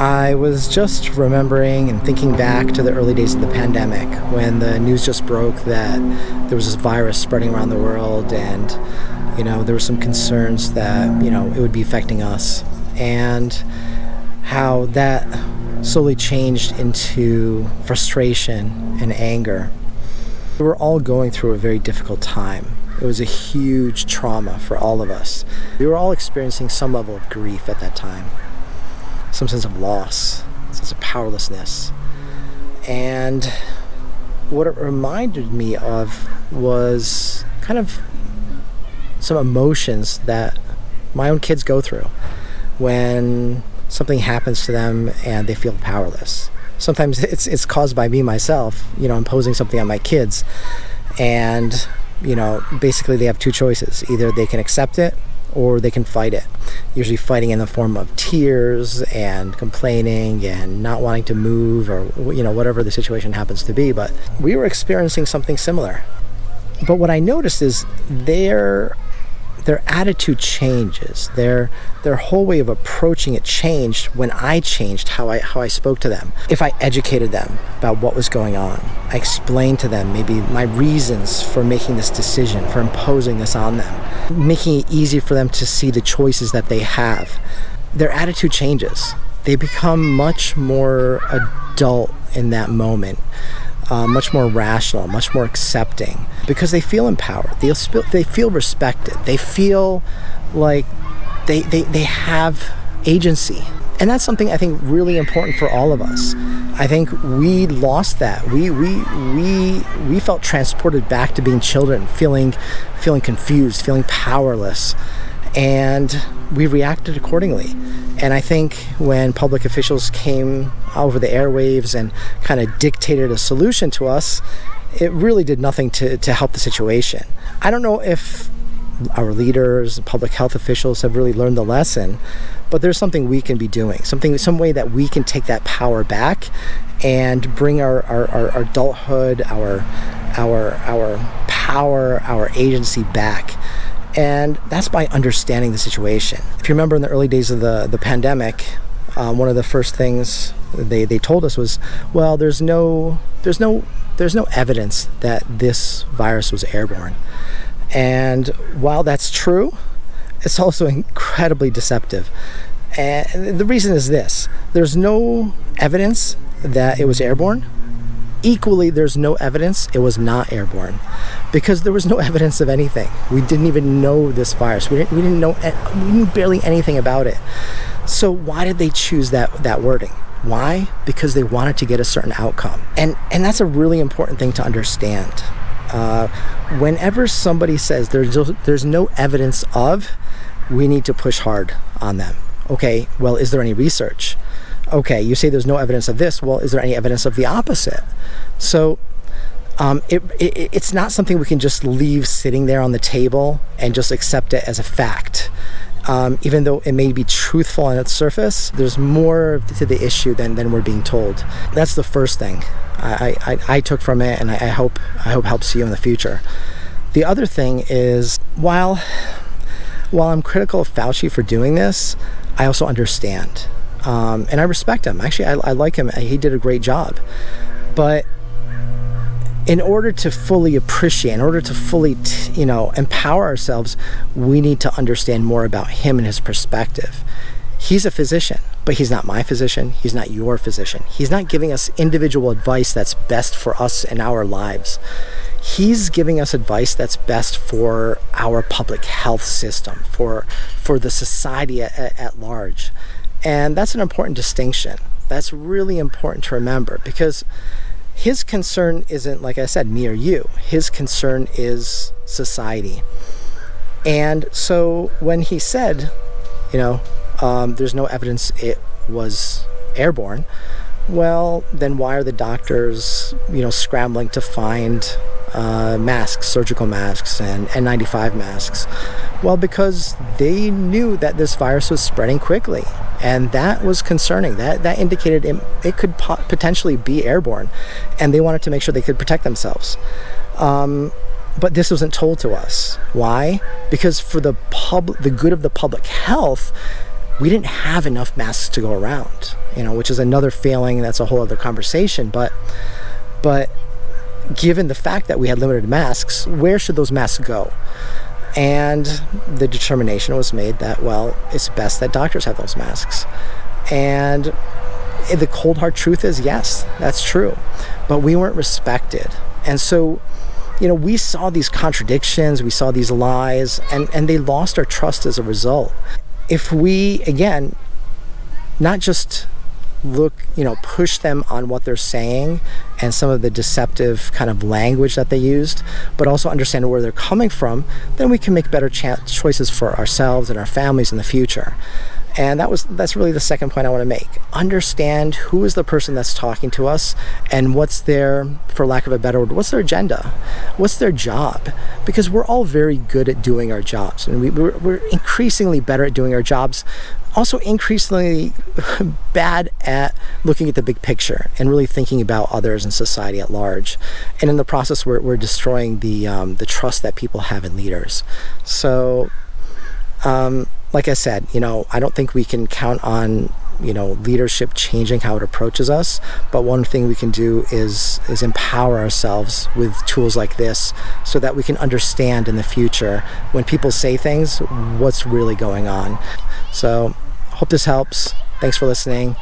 I was just remembering and thinking back to the early days of the pandemic when the news just broke that there was this virus spreading around the world, and there were some concerns that it would be affecting us, and how that slowly changed into frustration and anger. We were all going through a very difficult time. It was a huge trauma for all of us. We were all experiencing some level of grief at that time. Some sense of loss, sense of powerlessness. And what it reminded me of was kind of some emotions that my own kids go through when something happens to them and they feel powerless. Sometimes it's caused by me myself, imposing something on my kids. And, basically they have two choices. Either they can accept it or they can fight it. Usually fighting in the form of tears and complaining and not wanting to move, or whatever the situation happens to be. But we were experiencing something similar. But what I noticed is their attitude changes. Their whole way of approaching it changed when I changed how I spoke to them. If I educated them about what was going on, I explained to them maybe my reasons for making this decision, for imposing this on them, making it easy for them to see the choices that they have. Their attitude changes. They become much more adult in that moment. Much more rational, much more accepting, because they feel empowered. They feel respected. They feel like they have agency. And that's something I think really important for all of us. I think we lost that. We felt transported back to being children, feeling confused, feeling powerless, and we reacted accordingly. And I think when public officials came over the airwaves and kind of dictated a solution to us, it really did nothing to help the situation. I don't know if our leaders, public health officials have really learned the lesson, but there's something we can be doing, some way that we can take that power back and bring our adulthood, our power, our agency back. And that's by understanding the situation. If you remember in the early days of the pandemic, one of the first things they told us was, well, there's no evidence that this virus was airborne. And while that's true, it's also incredibly deceptive. And the reason is this: there's no evidence that it was airborne. Equally, there's no evidence it was not airborne, because there was no evidence of anything. We didn't even know this virus. We knew barely anything about it. So why did they choose that wording? Why? Because they wanted to get a certain outcome. And that's a really important thing to understand. Whenever somebody says there's no evidence of, we need to push hard on them. Okay, well, is there any research? Okay, you say there's no evidence of this. Well, is there any evidence of the opposite? So it's not something we can just leave sitting there on the table and just accept it as a fact. Even though it may be truthful on its surface, there's more to the issue than we're being told. That's the first thing I took from it, and I hope helps you in the future. The other thing is, while I'm critical of Fauci for doing this, I also understand. And I respect him. Actually, I like him. He did a great job. But in order to fully appreciate, in order to fully, empower ourselves, we need to understand more about him and his perspective. He's a physician, but he's not my physician. He's not your physician. He's not giving us individual advice that's best for us in our lives. He's giving us advice that's best for our public health system, for the society at large. And that's an important distinction. That's really important to remember, because his concern isn't, like I said, me or you. His concern is society. And so when he said, there's no evidence it was airborne, well, then why are the doctors, scrambling to find masks, surgical masks, and N95 masks? Well, because they knew that this virus was spreading quickly, and that was concerning. That indicated it could potentially be airborne, and they wanted to make sure they could protect themselves. But this wasn't told to us. Why? Because for the good of the public health, we didn't have enough masks to go around, which is another failing. That's a whole other conversation. But given the fact that we had limited masks, where should those masks go? And the determination was made that, well, it's best that doctors have those masks. And the cold hard truth is, yes, that's true. But we weren't respected. And so, we saw these contradictions, we saw these lies, and they lost our trust as a result. If we, again, not just push them on what they're saying and some of the deceptive kind of language that they used, but also understand where they're coming from, then we can make better choices for ourselves and our families in the future. And that's really the second point I want to make. Understand who is the person that's talking to us and what's their, for lack of a better word, what's their agenda? What's their job? Because we're all very good at doing our jobs, and we're increasingly better at doing our jobs, also increasingly bad at looking at the big picture and really thinking about others and society at large. And in the process, we're destroying the trust that people have in leaders. So, like I said, I don't think we can count on, leadership changing how it approaches us. But one thing we can do is empower ourselves with tools like this so that we can understand in the future when people say things, what's really going on. So, hope this helps. Thanks for listening.